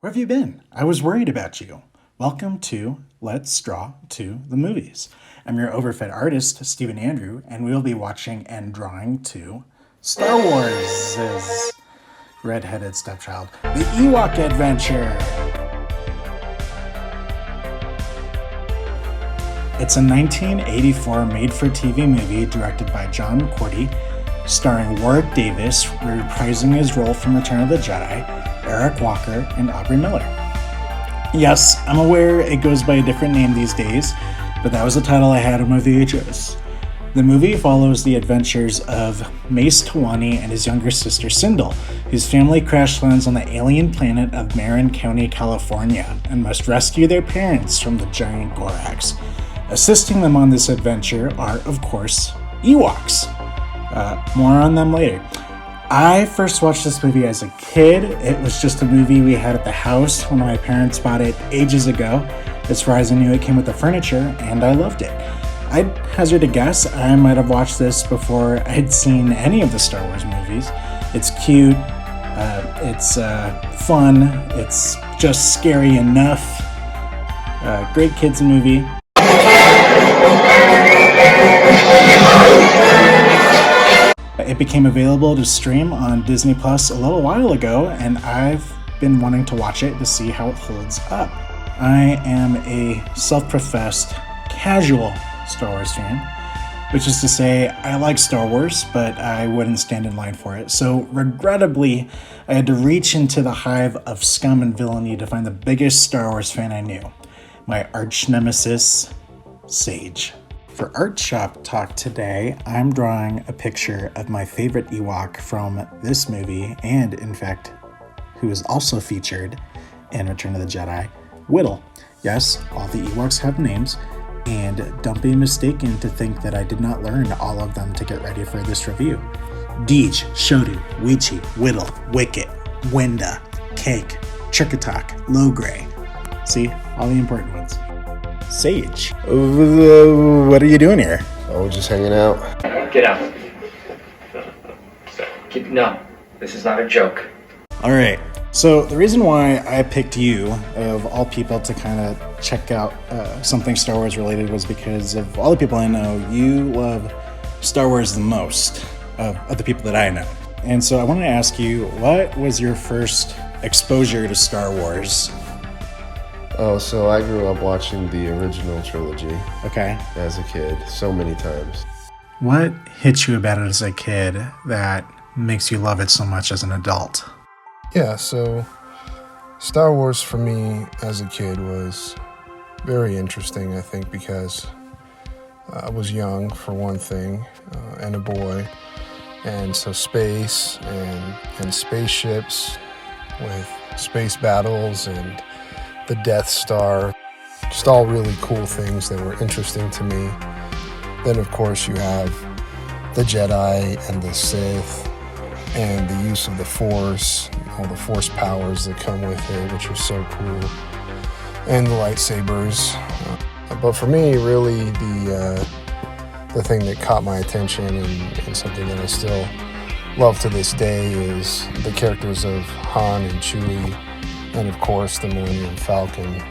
Where have you been? I was worried about you. Welcome to Let's Draw to the Movies. I'm your overfed artist, Stephen Andrew, and we'll be watching and drawing to Star Wars' redheaded stepchild, The Ewok Adventure. It's a 1984 made-for-TV movie directed by John Cordy, starring Warwick Davis reprising his role from Return of the Jedi, Eric Walker, and Aubrey Miller. Yes, I'm aware it goes by a different name these days, but that was the title I had on my VHS. The movie follows the adventures of Mace Tawani and his younger sister Sindel, whose family crash lands on the alien planet of Marin County, California, and must rescue their parents from the giant Gorax. Assisting them on this adventure are, of course, Ewoks. More on them later. I first watched this movie as a kid. It was just a movie we had at the house when my parents bought it ages ago. As far as I knew, it came with the furniture, and I loved it. I'd hazard a guess I might have watched this before I'd seen any of the Star Wars movies. It's cute, it's fun, it's just scary enough. Great kids movie. It became available to stream on Disney Plus a little while ago, and I've been wanting to watch it to see how it holds up. I am a self-professed casual Star Wars fan, which is to say I like Star Wars, but I wouldn't stand in line for it. So regrettably, I had to reach into the hive of scum and villainy to find the biggest Star Wars fan I knew, my arch nemesis, Sage. For Art Shop Talk today, I'm drawing a picture of my favorite Ewok from this movie, and in fact, who is also featured in Return of the Jedi, Whittle. Yes, all the Ewoks have names, and don't be mistaken to think that I did not learn all of them to get ready for this review. Deej, Shodu, Weechi, Whittle, Wicket, Wenda, Cake, Chirkatok, Logray. See, all the important ones. Sage, what are you doing here? Oh, we're just hanging out. Get out. No, this is not a joke. All right. So the reason why I picked you, of all people, to kind of check out something Star Wars related was because of all the people I know, you love Star Wars the most of the people that I know. And so I wanted to ask you, what was your first exposure to Star Wars? Oh, so I grew up watching the original trilogy. Okay. As a kid, so many times. What hit you about it as a kid that makes you love it so much as an adult? Yeah, so Star Wars for me as a kid was very interesting, I think, because I was young, for one thing, and a boy. And so space and spaceships with space battles and the Death Star, just all really cool things that were interesting to me. Then, of course, you have the Jedi and the Sith and the use of the Force, all the Force powers that come with it, which are so cool, and the lightsabers. But for me, really, the thing that caught my attention and something that I still love to this day is the characters of Han and Chewie, and of course the Millennium Falcon.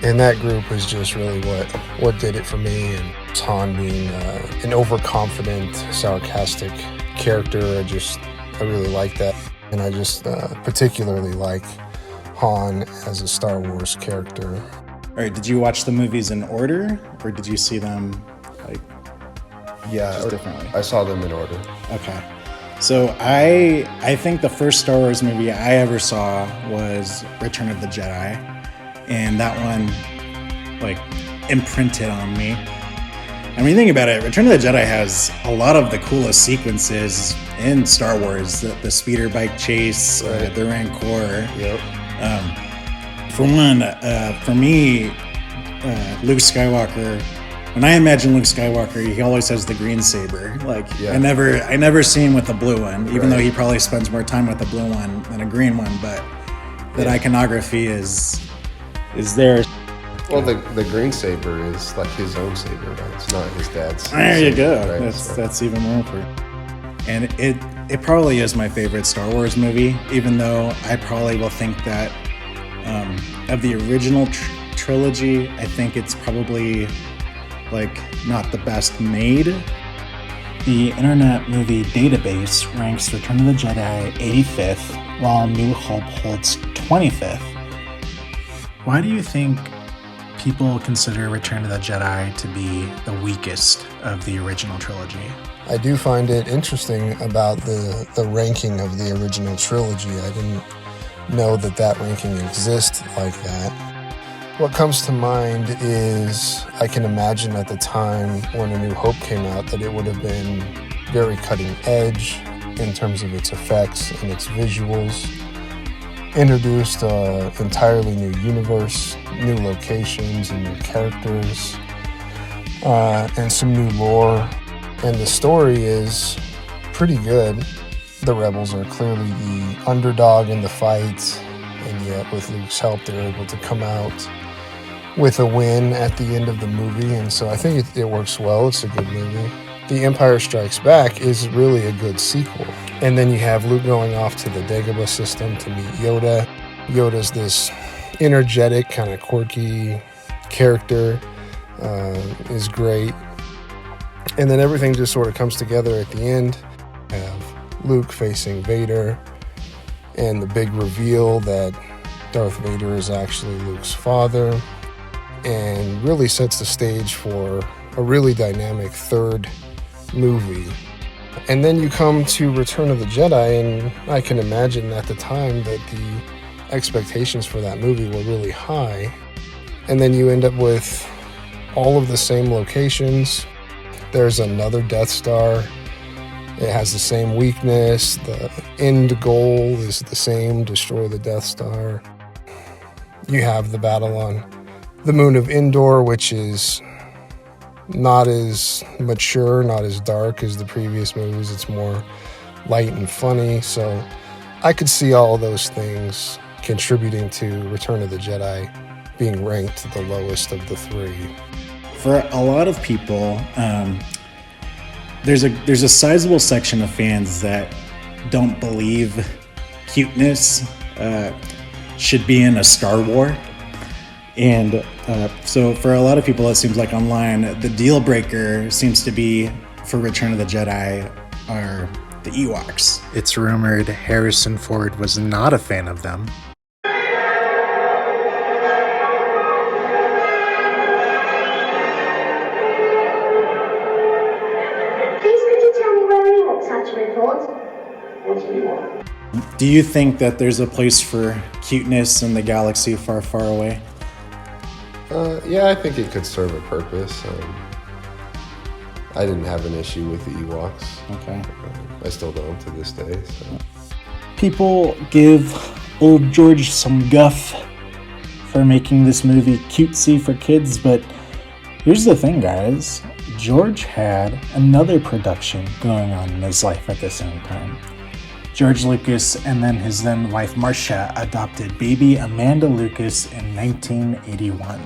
And that group was just really what did it for me. And Han being an overconfident, sarcastic character, I really like that. And I just particularly like Han as a Star Wars character. All right, did you watch the movies in order, or did you see them just differently? I saw them in order. Okay. So I think the first Star Wars movie I ever saw was Return of the Jedi, and that one imprinted on me. And when you think about it, Return of the Jedi has a lot of the coolest sequences in Star Wars. The speeder bike chase, right. The Rancor. Yep. For me, Luke Skywalker. When I imagine Luke Skywalker, he always has the green saber. I never see him with the blue one, even though he probably spends more time with the blue one than a green one. But that iconography is there. Well, the green saber is like his own saber, right? It's not his dad's. There you go. Right? That's even more important. And It probably is my favorite Star Wars movie, even though I probably will think that of the original trilogy, I think it's probably like not the best made. The Internet Movie Database ranks Return of the Jedi 85th, while New Hope holds 25th. Why do you think people consider Return of the Jedi to be the weakest of the original trilogy? I do find it interesting about the ranking of the original trilogy. I didn't know that ranking exists like that. What comes to mind is I can imagine at the time when A New Hope came out that it would have been very cutting edge in terms of its effects and its visuals. Introduced an entirely new universe, new locations and new characters, and some new lore. And the story is pretty good. The rebels are clearly the underdog in the fight, and yet with Luke's help they're able to come out with a win at the end of the movie, and so I think it works well. It's a good movie. The Empire Strikes Back is really a good sequel. And then you have Luke going off to the Dagobah system to meet Yoda. Yoda's this energetic, kind of quirky character, is great. And then everything just sort of comes together at the end. You have Luke facing Vader, and the big reveal that Darth Vader is actually Luke's father, and really sets the stage for a really dynamic third movie. And then you come to Return of the Jedi, and I can imagine at the time that the expectations for that movie were really high. And then you end up with all of the same locations. There's another Death Star. It has the same weakness. The end goal is the same, destroy the Death Star. You have the battle on the moon of Endor, which is not as mature, not as dark as the previous movies. It's more light and funny. So I could see all of those things contributing to Return of the Jedi being ranked the lowest of the three. For a lot of people, there's a sizable section of fans that don't believe cuteness should be in a Star War. And so for a lot of people, it seems like online, the deal breaker seems to be for Return of the Jedi are the Ewoks. It's rumored Harrison Ford was not a fan of them. Do you think that there's a place for cuteness in the galaxy far, far away? Yeah, I think it could serve a purpose. I didn't have an issue with the Ewoks. Okay. I still don't to this day. So. People give old George some guff for making this movie cutesy for kids, but here's the thing, guys. George had another production going on in his life at the same time. George Lucas and then his then wife Marcia adopted baby Amanda Lucas in 1981.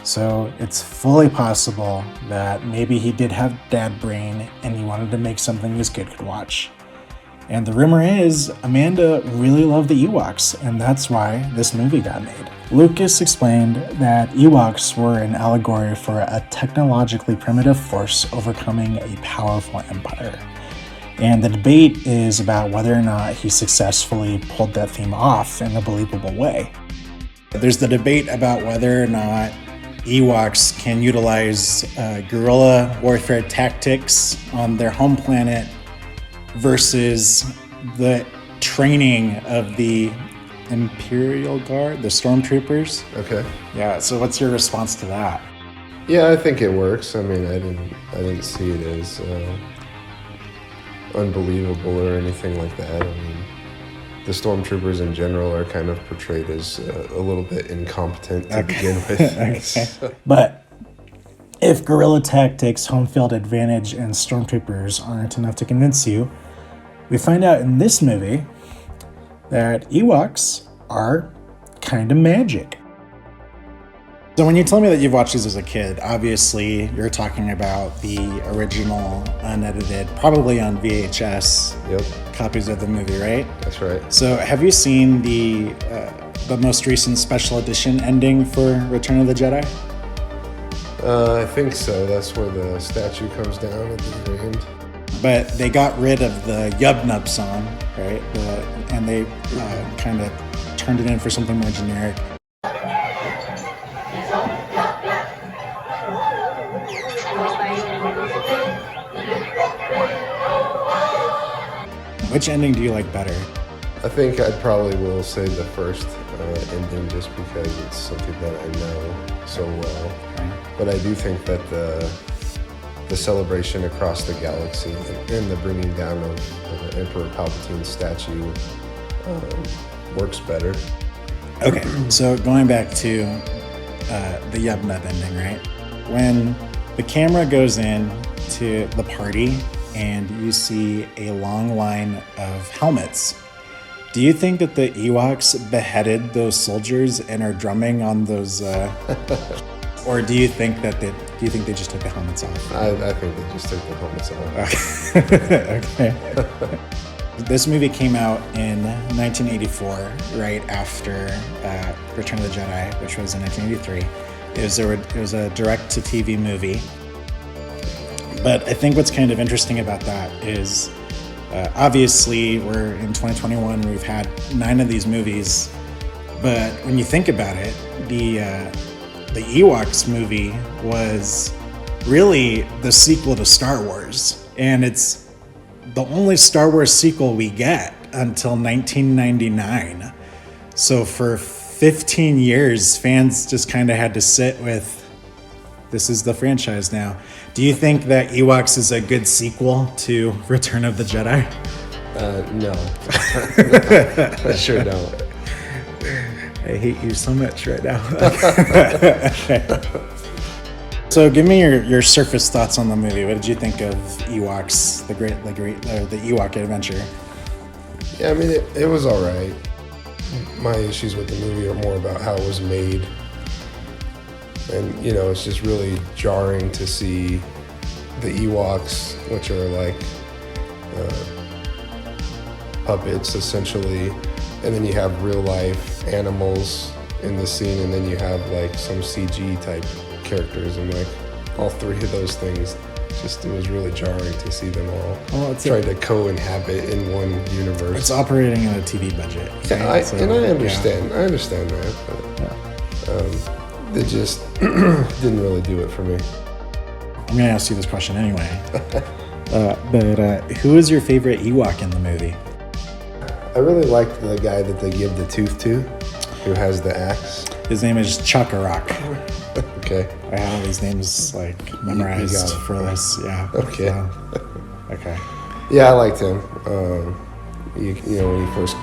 So it's fully possible that maybe he did have dad brain and he wanted to make something his kid could watch. And the rumor is Amanda really loved the Ewoks, and that's why this movie got made. Lucas explained that Ewoks were an allegory for a technologically primitive force overcoming a powerful empire. And the debate is about whether or not he successfully pulled that theme off in a believable way. There's the debate about whether or not Ewoks can utilize guerrilla warfare tactics on their home planet versus the training of the Imperial Guard, the stormtroopers. Okay. Yeah, so what's your response to that? Yeah, I think it works. I mean, I didn't see it as unbelievable or anything like that. I mean, the stormtroopers in general are kind of portrayed as a little bit incompetent to begin with. Okay. But if guerrilla tactics, home field advantage, and stormtroopers aren't enough to convince you, we find out in this movie that Ewoks are kind of magic. So when you tell me that you've watched these as a kid, obviously you're talking about the original, unedited, probably on VHS copies of the movie, right? That's right. So have you seen the most recent special edition ending for Return of the Jedi? I think so. That's where the statue comes down at the very end. But they got rid of the Yub Nub song, right? And they kind of turned it in for something more generic. Which ending do you like better? I think I probably will say the first ending just because it's something that I know so well. Okay. But I do think that the celebration across the galaxy and the bringing down of Emperor Palpatine's statue works better. Okay, so going back to the Yub Nub ending, right? When the camera goes in to the party and you see a long line of helmets, do you think that the Ewoks beheaded those soldiers and are drumming on those, or do you think they just took the helmets off? I think they just took the helmets off. Okay. This movie came out in 1984, right after Return of the Jedi, which was in 1983. It was a direct-to-TV movie. But I think what's kind of interesting about that is, obviously, we're in 2021, we've had 9 of these movies, but when you think about it, the Ewoks movie was really the sequel to Star Wars, and it's the only Star Wars sequel we get until 1999. So for 15 years, fans just kind of had to sit with, this is the franchise now. Do you think that Ewoks is a good sequel to Return of the Jedi? No. I sure don't. I hate you so much right now. Okay. So give me your surface thoughts on the movie. What did you think of Ewoks, the Ewok adventure? Yeah, I mean, it was all right. My issues with the movie are more about how it was made. And, it's just really jarring to see the Ewoks, which are like puppets, essentially. And then you have real life animals in the scene, and then you have like some CG type characters, and like all 3 of those things, it was really jarring to see them all trying to co-inhabit in one universe. It's operating on a TV budget. Yeah, right? I understand. Yeah. I understand that, but they just didn't really do it for me. I'm gonna ask you this question anyway. But who is your favorite Ewok in the movie? I really liked the guy that they give the tooth to, who has the axe. His name is Chuckarok. Okay. I have all these names memorized for this. Yeah. Okay. Okay. Yeah, I liked him. When he first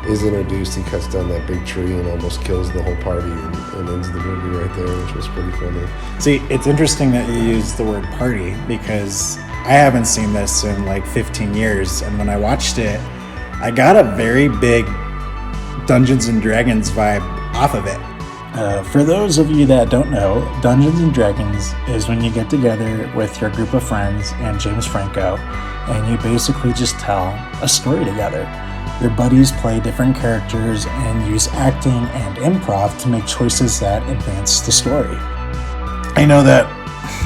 is introduced, he cuts down that big tree and almost kills the whole party and ends the movie right there, which was pretty funny. See, it's interesting that you use the word party because I haven't seen this in like 15 years, and when I watched it, I got a very big Dungeons and Dragons vibe off of it. For those of you that don't know, Dungeons and Dragons is when you get together with your group of friends and James Franco, and you basically just tell a story together. Your buddies play different characters and use acting and improv to make choices that advance the story. I know that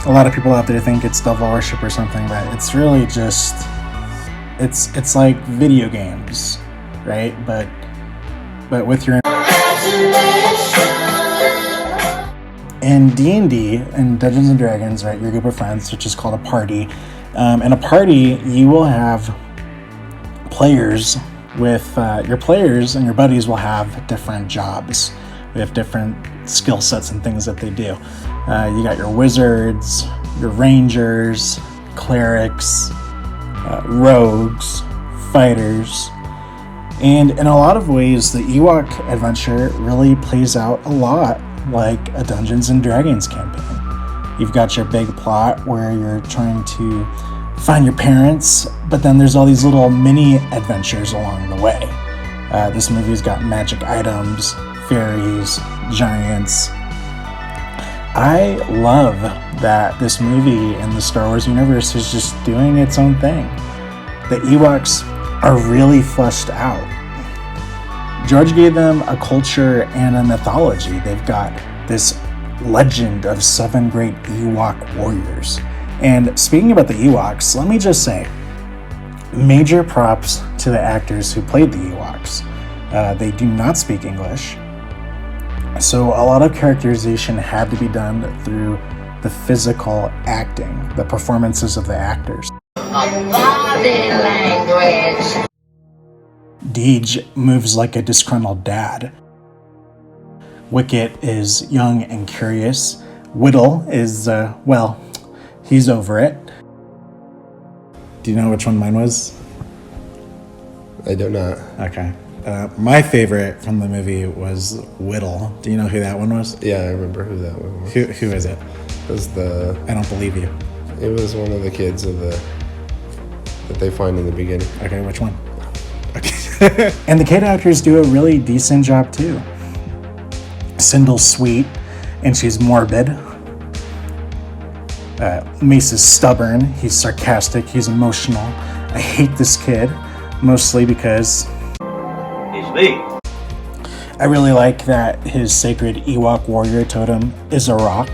a lot of people out there think it's devil worship or something, but it's really just, it's like video games, right? But with your in D&D, in Dungeons and Dragons, right, your group of friends, which is called a party. In a party, you will have players with your players, and your buddies will have different jobs. We have different skill sets and things that they do. You got your wizards, your rangers, clerics, rogues, fighters. And in a lot of ways, the Ewok adventure really plays out a lot like a Dungeons and Dragons campaign. You've got your big plot where you're trying to find your parents, but then there's all these little mini adventures along the way. This movie's got magic items, fairies, giants, I love that this movie in the Star Wars universe is just doing its own thing. The Ewoks are really fleshed out. George gave them a culture and a mythology. They've got this legend of 7 great Ewok warriors. And speaking about the Ewoks, let me just say, major props to the actors who played the Ewoks. They do not speak English, so a lot of characterization had to be done through the physical acting, the performances of the actors. Body language. Deej moves like a disgruntled dad. Wicket is young and curious. Whittle is, he's over it. Do you know which one mine was? I do not. Okay. My favorite from the movie was Whittle. Do you know who that one was? Yeah, I remember who that one was. Who is it? It was I don't believe you. It was one of the kids that they find in the beginning. Okay, which one? Okay. And the kid actors do a really decent job too. Cyndel's sweet, and she's morbid. Mace is stubborn, he's sarcastic, he's emotional. I hate this kid, mostly because He's me. I really like that his sacred Ewok warrior totem is a rock.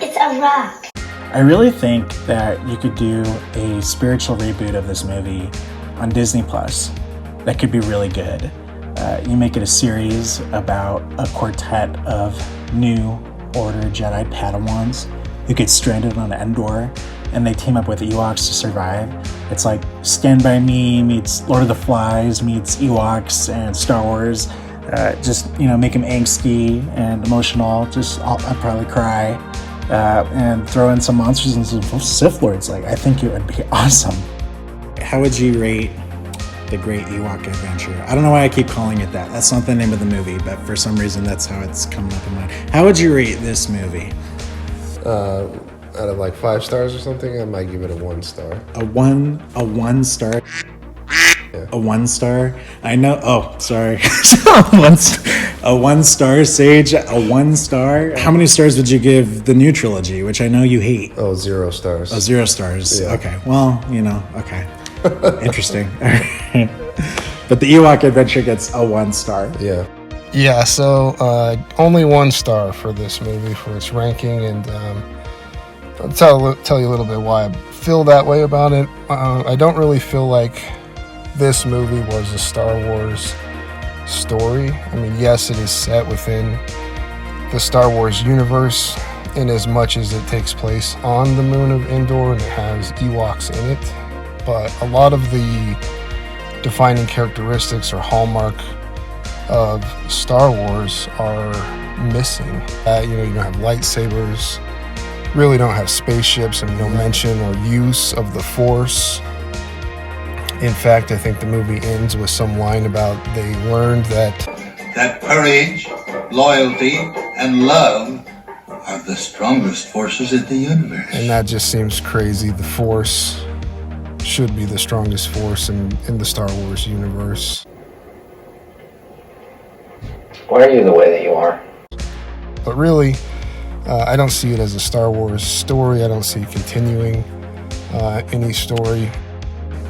It's a rock. I really think that you could do a spiritual reboot of this movie on Disney Plus. That could be really good. You make it a series about a quartet of new Order Jedi Padawans who get stranded on Endor, and they team up with Ewoks to survive. It's like Stand By Me meets Lord of the Flies meets Ewoks and Star Wars. Make them angsty and emotional. I'd probably cry. And throw in some monsters and some Sith Lords. I think it would be awesome. How would you rate The Great Ewok Adventure? I don't know why I keep calling it that. That's not the name of the movie, but for some reason that's how it's coming up in mind. How would you rate this movie? Out of 5 stars or something, I might give it a 1 star. A one star? Yeah. A 1 star? I know. Oh, sorry. A 1 star, Sage. A 1 star. How many stars would you give the new trilogy, which I know you hate? Oh, 0 stars. Oh, 0 stars. Yeah. Okay. Well, okay. Interesting. But the Ewok Adventure gets a 1 star. Yeah. Yeah, so only 1 star for this movie for its ranking, and I'll tell you a little bit why I feel that way about it. I don't really feel like this movie was a Star Wars story. I mean, yes, it is set within the Star Wars universe in as much as it takes place on the moon of Endor and it has Ewoks in it, but a lot of the defining characteristics or hallmark of Star Wars are missing. You don't have lightsabers, really don't have spaceships, and no mention or use of the Force. In fact, I think the movie ends with some line about they learned that courage, loyalty, and love are the strongest forces in the universe. and that just seems crazy. The Force should be the strongest force in the Star Wars universe. Why are you the way that you are? But really, I don't see it as a Star Wars story. I don't see it continuing any story.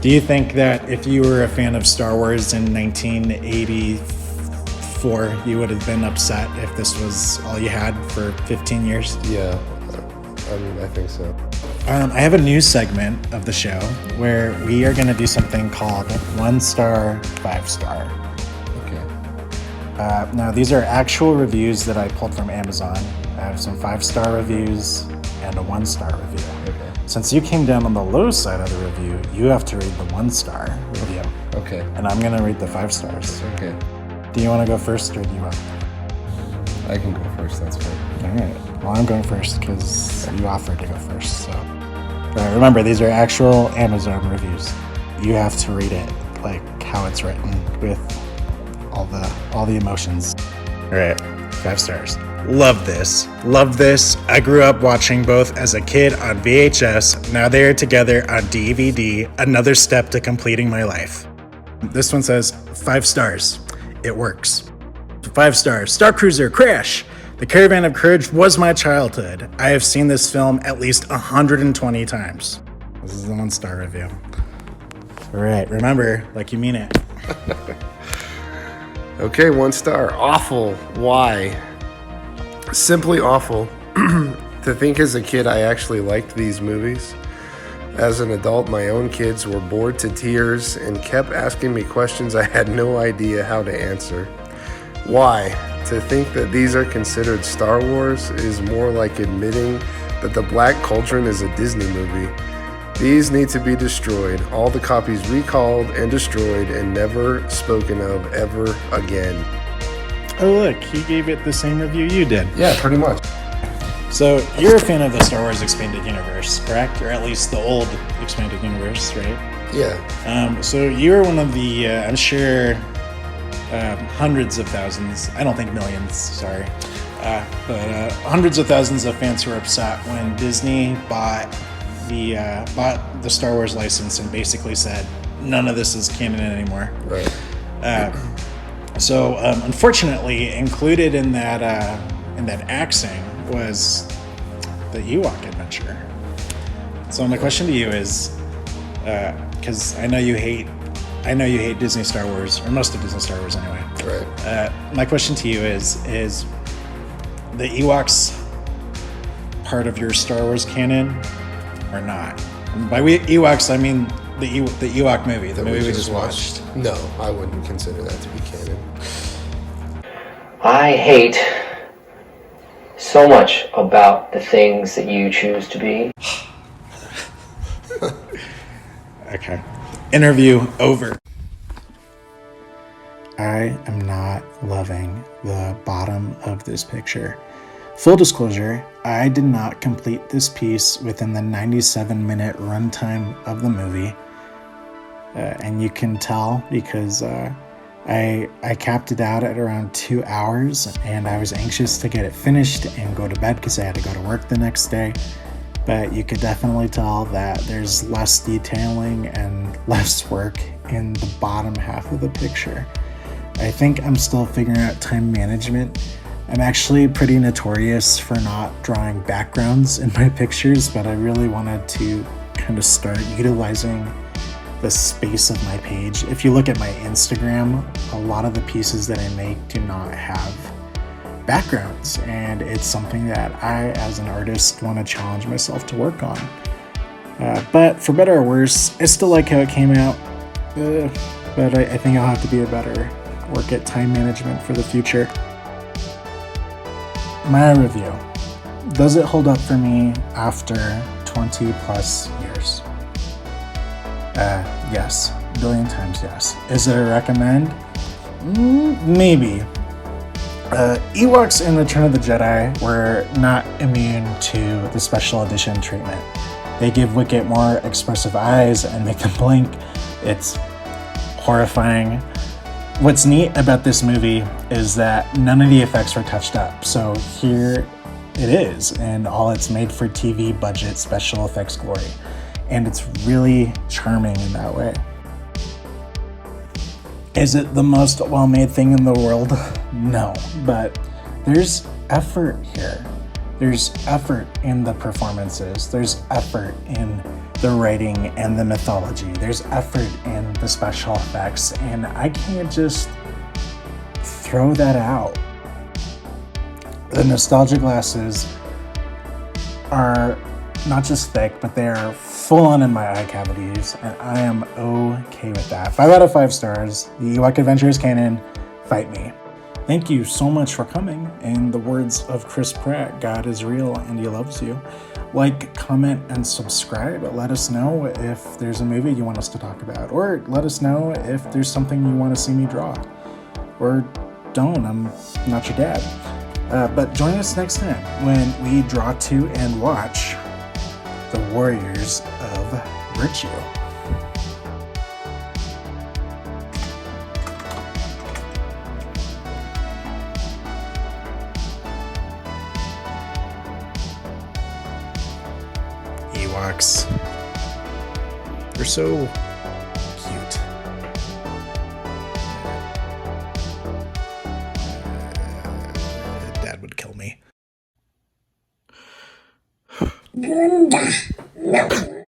Do you think that if you were a fan of Star Wars in 1984, you would have been upset if this was all you had for 15 years? Yeah. I think so. I have a new segment of the show where we are going to do something called 1 star, 5 star. Okay. Now, these are actual reviews that I pulled from Amazon. I have some 5-star reviews and a 1-star review. Okay. Since you came down on the low side of the review, you have to read the 1-star review. Okay. And I'm going to read the 5 stars. Okay. Do you want to go first or do you want? I can go first, that's fine. All right. Well, I'm going first because you offered to go first. So, but remember, these are actual Amazon reviews. You have to read it like how it's written with all the emotions. All right, 5 stars. Love this. Love this. I grew up watching both as a kid on VHS. Now they are together on DVD. Another step to completing my life. This one says 5 stars. It works. 5 stars. Star Cruiser crash. The Caravan of Courage was my childhood. I have seen this film at least 120 times. This is the 1-star review. All right, remember, like you mean it. Okay, 1 star. Awful. Why? Simply awful. To think as a kid I actually liked these movies. As an adult, my own kids were bored to tears and kept asking me questions I had no idea how to answer. Why? To think that these are considered Star Wars is more like admitting that The Black Cauldron is a Disney movie. These need to be destroyed, all the copies recalled and destroyed and never spoken of ever again. Oh look, he gave it the same review you did. Yeah, pretty much. So you're a fan of the Star Wars Expanded Universe, correct? Or at least the old Expanded Universe, right? Yeah. So you're one of the, I'm sure, hundreds of thousands, I don't think millions, sorry, but hundreds of thousands of fans who were upset when Disney bought the Star Wars license and basically said, none of this is canon anymore. Right. So unfortunately, included in that axing was the Ewok adventure. So my question to you is, because I know you hate Disney Star Wars, or most of Disney Star Wars anyway. Right. My question to you is the Ewoks part of your Star Wars canon or not? And by Ewoks, I mean the Ewok movie, the movie we just watched. No, I wouldn't consider that to be canon. I hate so much about the things that you choose to be. Okay. Interview over. I am not loving the bottom of this picture. Full disclosure, I did not complete this piece within the 97-minute runtime of the movie. And you can tell because I capped it out at around 2 hours, and I was anxious to get it finished and go to bed because I had to go to work the next day. But you could definitely tell that there's less detailing and less work in the bottom half of the picture. I think I'm still figuring out time management. I'm actually pretty notorious for not drawing backgrounds in my pictures, but I really wanted to kind of start utilizing the space of my page. If you look at my Instagram, a lot of the pieces that I make do not have backgrounds, and it's something that I, as an artist, want to challenge myself to work on. But for better or worse, I still like how it came out, but I think I'll have to be a better work at time management for the future. My review. Does it hold up for me after 20 plus years? Yes. A billion times yes. Is it a recommend? Maybe. Ewoks in Return of the Jedi were not immune to the special edition treatment. They give Wicket more expressive eyes and make them blink. It's horrifying. What's neat about this movie is that none of the effects were touched up. So here it is in all its made-for-TV budget special effects glory. And it's really charming in that way. Is it the most well-made thing in the world? No, but there's effort here. There's effort in the performances. There's effort in the writing and the mythology. There's effort in the special effects, and I can't just throw that out. The nostalgia glasses are not just thick, but they are full on in my eye cavities, and I am okay with that. 5 out of 5 stars. The Ewok Adventure is canon. Fight me. Thank you so much for coming. In the words of Chris Pratt, God is real and he loves you. Like, comment, and subscribe. Let us know if there's a movie you want us to talk about, or let us know if there's something you want to see me draw. Or don't, I'm not your dad. But join us next time when we draw to and watch The Warriors of Virtue. Ewoks. They're so